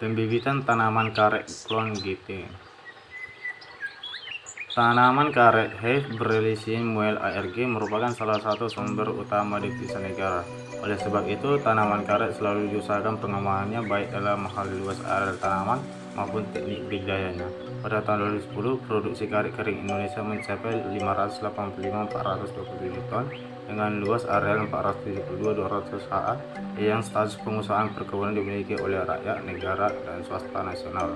Pembibitan tanaman karet klon GT. Tanaman karet Herbacea Muel ARG merupakan salah satu sumber utama devisa negara. Oleh sebab itu, tanaman karet selalu diusahakan pengembangannya baik dalam hal luas area tanaman maupun teknik budidayanya. Pada tahun 2010, produksi karet kering Indonesia mencapai 585.427 ton dengan luas area 472.200 ha yang status pengusahaan perkebunan dimiliki oleh rakyat, negara, dan swasta nasional.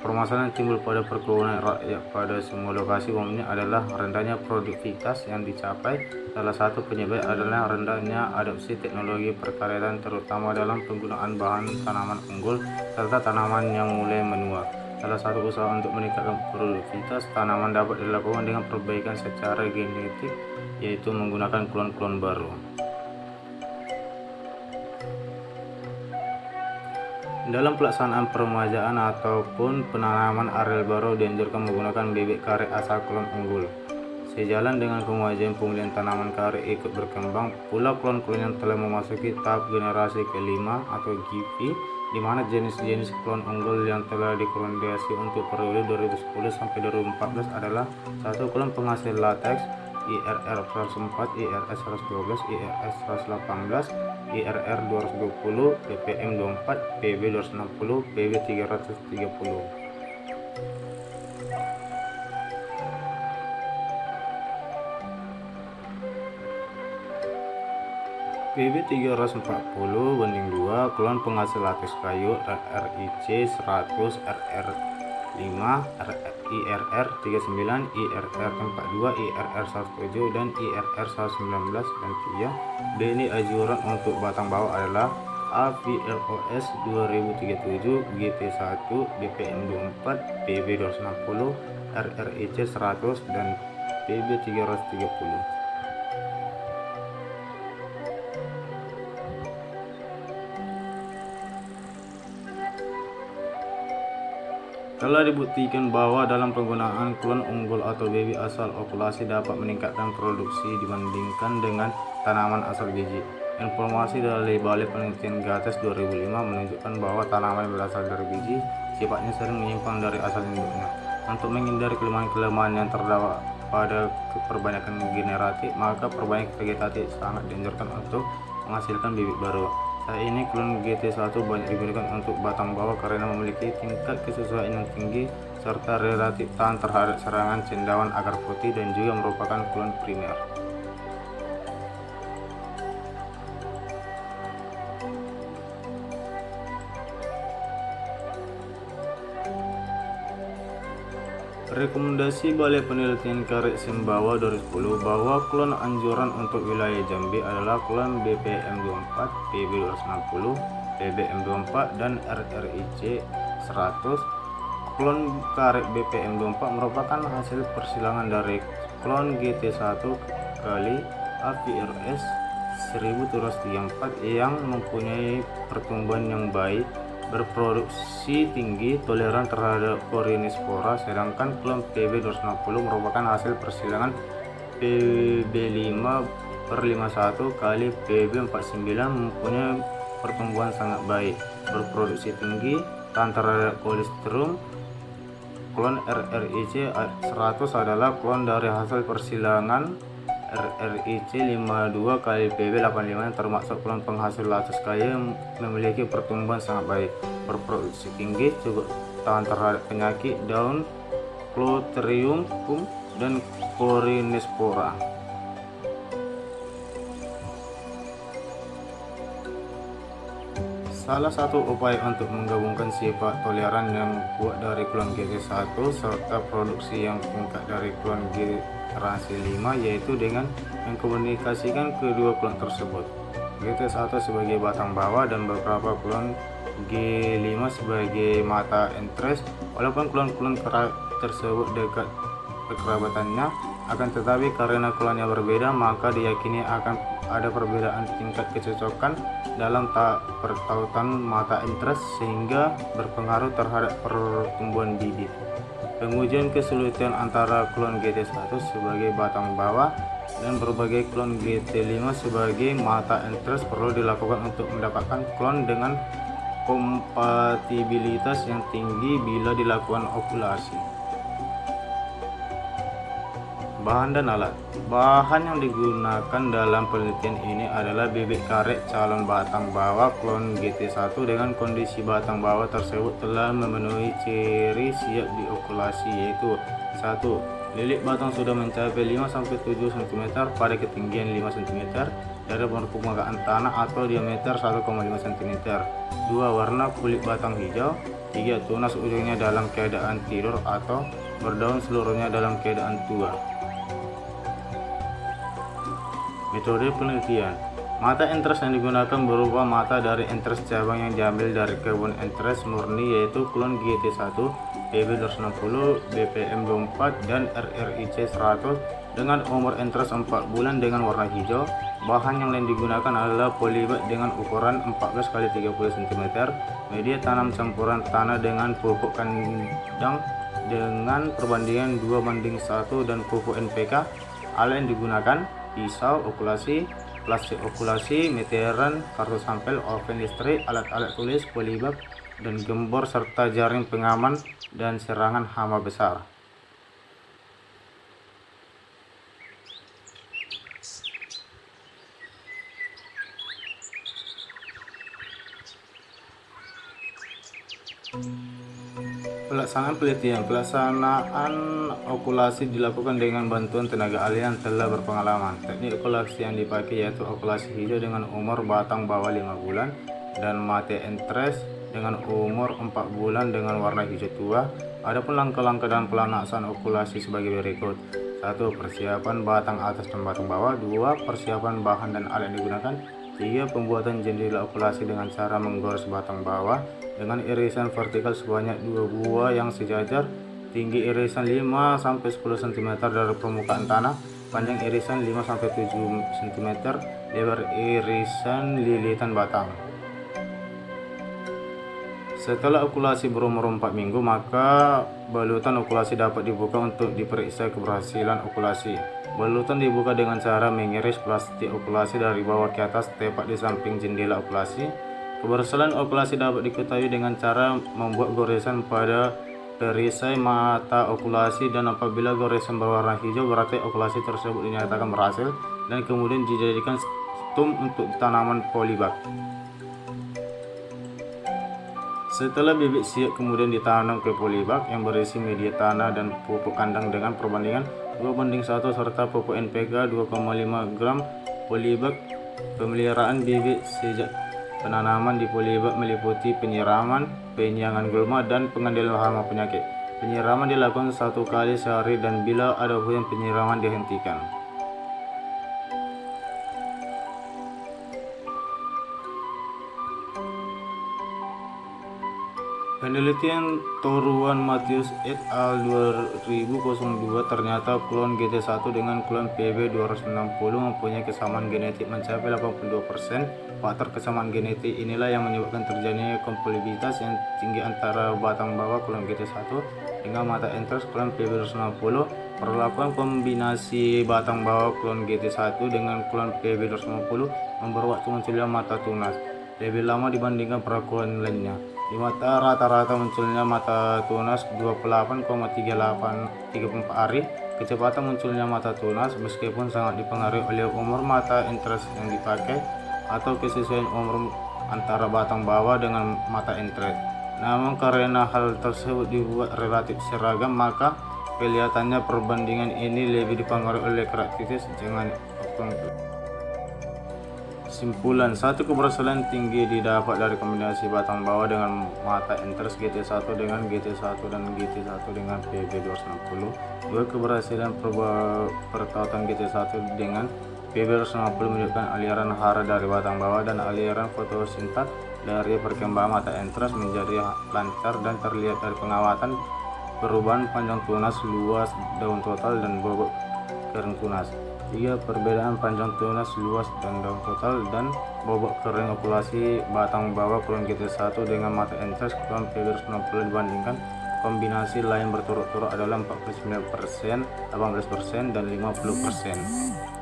Permasalahan yang timbul pada perkebunan rakyat pada semua lokasi umumnya adalah rendahnya produktivitas yang dicapai. Salah satu penyebab adalah rendahnya adopsi teknologi perkaretan, terutama dalam penggunaan bahan tanaman unggul serta tanaman yang mulai menua. Salah satu usaha untuk meningkatkan produktivitas tanaman dapat dilakukan dengan perbaikan secara genetik, yaitu menggunakan klon-klon baru. Dalam pelaksanaan peremajaan ataupun penanaman areal baru dianjurkan menggunakan bibit karet asal klon unggul. Sejalan dengan kemajuan pemilihan tanaman karet ikut berkembang pula klon-klon yang telah memasuki tahap generasi kelima atau GP, di mana jenis-jenis klon unggul yang telah direkomendasi untuk periode 2010 sampai 2014 adalah 1. Klon penghasil lateks IRR 104, IRS 112, IRS 118, IRR 220, PPM 24, PB 260, PB 330. PB 340 banding 2, klon penghasil lateks kayu RIC 100, RR 5, IRR 39, IRR 42, IRR 107, dan IRR 119 dan 3. Ini anjuran untuk batang bawah adalah AVROS 2037, GT1, BPM 24, PB 260, RRIC 100, dan PB 330. Telah dibuktikan bahwa dalam penggunaan klon unggul atau baby asal okulasi dapat meningkatkan produksi dibandingkan dengan tanaman asal biji. Informasi dari Balai Penelitian Gates 2005 menunjukkan bahwa tanaman yang berasal dari biji sifatnya sering menyimpang dari asal induknya. Untuk menghindari kelemahan-kelemahan yang terdapat pada perbanyakan generatif, maka perbanyak vegetatif sangat dianjurkan untuk menghasilkan bibit baru. Saat ini klon GT1 banyak digunakan untuk batang bawah karena memiliki tingkat kesesuaian yang tinggi serta relatif tahan terhadap serangan cendawan akar putih dan juga merupakan klon primer. Rekomendasi Balai Penelitian Karet Sumbawa 2010 bahwa klon anjuran untuk wilayah Jambi adalah klon BPM24, PB260, PBM24, dan RRIC 100. Klon karet BPM24 merupakan hasil persilangan dari klon GT1 kali AVRS 1334 yang mempunyai pertumbuhan yang baik, berproduksi tinggi, toleran terhadap Corynespora, sedangkan klon PB260 merupakan hasil persilangan PB5/51 kali PB49 mempunyai pertumbuhan sangat baik, berproduksi tinggi, tahan terhadap Colistrium. Klon RRIC 100 adalah klon dari hasil persilangan RRIC 52 kali PB85 yang termasuk klon penghasil lateks kayu yang memiliki pertumbuhan sangat baik, berproduksi tinggi, cukup tahan terhadap penyakit daun, Clostridium dan Corynespora. Salah satu upaya untuk menggabungkan sifat toleran yang kuat dari klon GT1 serta produksi yang tingkat dari klon generasi 5 yaitu dengan mengkomunikasikan kedua klon tersebut, GT1 sebagai batang bawah dan beberapa klon G5 sebagai mata entres. Walaupun klon-klon tersebut dekat kekerabatannya, akan tetapi karena klonnya berbeda maka diyakini akan ada perbedaan tingkat kecocokan dalam pertautan mata entres sehingga berpengaruh terhadap pertumbuhan bibit. Pengujian kesulitan antara klon GT1 sebagai batang bawah dan berbagai klon GT5 sebagai mata entres perlu dilakukan untuk mendapatkan klon dengan kompatibilitas yang tinggi bila dilakukan okulasi. Bahan dan alat. Bahan yang digunakan dalam penelitian ini adalah bibit karet calon batang bawah klon GT1 dengan kondisi batang bawah tersebut telah memenuhi ciri siap diokulasi, yaitu 1. Lilik batang sudah mencapai 5-7 cm pada ketinggian 5 cm dari permukaan tanah atau diameter 1,5 cm. 2. Warna kulit batang hijau. 3. Tunas ujungnya dalam keadaan tidur atau berdaun seluruhnya dalam keadaan tua. Metode penelitian. Mata entres yang digunakan berupa mata dari entres cabang yang diambil dari kebun entres murni, yaitu klon GT1, PB260, BPM24, dan RRIC 100 dengan umur entres 4 bulan dengan warna hijau. Bahan yang lain digunakan adalah polybag dengan ukuran 14 x 30 cm, media tanam campuran tanah dengan pupuk kandang dengan perbandingan 2:1 dan pupuk NPK. Alat yang digunakan: pisau okulasi, plastik okulasi, meteran, kartu sampel, oven listrik, alat-alat tulis, polybag, dan gembor, serta jaring pengaman dan serangan hama besar. Pelaksanaan penelitian. Pelaksanaan okulasi dilakukan dengan bantuan tenaga ahli yang telah berpengalaman. Teknik okulasi yang dipakai yaitu okulasi hijau dengan umur batang bawah 5 bulan dan mate entres dengan umur 4 bulan dengan warna hijau tua. Adapun langkah-langkah dan pelaksanaan okulasi sebagai berikut: 1. Persiapan batang atas dan batang bawah. 2. Persiapan bahan dan alat yang digunakan. 3. Pembuatan jendela okulasi dengan cara menggores batang bawah dengan irisan vertikal sebanyak 2 buah yang sejajar. Tinggi irisan 5-10 cm dari permukaan tanah, panjang irisan 5-7 cm, lebar irisan lilitan batang. Setelah okulasi berumur 4 minggu, maka balutan okulasi dapat dibuka untuk diperiksa keberhasilan okulasi. Balutan dibuka dengan cara mengiris plastik okulasi dari bawah ke atas tepat di samping jendela okulasi. Keberhasilan okulasi dapat diketahui dengan cara membuat goresan pada perisai mata okulasi, dan apabila goresan berwarna hijau berarti okulasi tersebut dinyatakan berhasil dan kemudian dijadikan stum untuk tanaman polybag. Setelah bibit siap kemudian ditanam ke polybag yang berisi media tanah dan pupuk kandang dengan perbandingan 2:1 serta pupuk NPK 2,5 gram. Polybag. Pemeliharaan bibit sejak penanaman di polybag meliputi penyiraman, penyiangan gulma, dan pengendalian hama penyakit. Penyiraman dilakukan 1 kali sehari dan bila ada hujan penyiraman dihentikan. Penelitian Toruan Matthews et al. 2002 ternyata klon GT1 dengan klon PB260 mempunyai kesamaan genetik mencapai 82%. Faktor kesamaan genetik inilah yang menyebabkan terjadinya kompatibilitas yang tinggi antara batang bawah klon GT1 dengan mata entres klon PB260. Perlakuan kombinasi batang bawah klon GT1 dengan klon PB260 membuat waktu munculnya mata tunas lebih lama dibandingkan perlakuan lainnya. Di mata rata-rata munculnya mata tunas 28,34 hari. Kecepatan munculnya mata tunas meskipun sangat dipengaruhi oleh umur mata entres yang dipakai atau kesesuaian umur antara batang bawah dengan mata entres. Namun karena hal tersebut dibuat relatif seragam, maka kelihatannya perbandingan ini lebih dipengaruhi oleh karakteristik dengan waktu. Simpulan. 1. Keberhasilan tinggi didapat dari kombinasi batang bawah dengan mata entres GT1 dengan GT1 dan GT1 dengan PB260. 2. Keberhasilan pertautan GT1 dengan PB260 menunjukkan aliran hara dari batang bawah dan aliran fotosintat dari perkembangan mata entres menjadi lancar dan terlihat dari pengamatan perubahan panjang tunas, luas daun total, dan bobot kering tunas. 3. Perbedaan panjang tunas, luas dan daun total dan bobot kering okulasi batang bawah klon GT1 dengan mata entres klon PB260 dibandingkan kombinasi lain berturut-turut adalah 49%, 18%, dan 50%.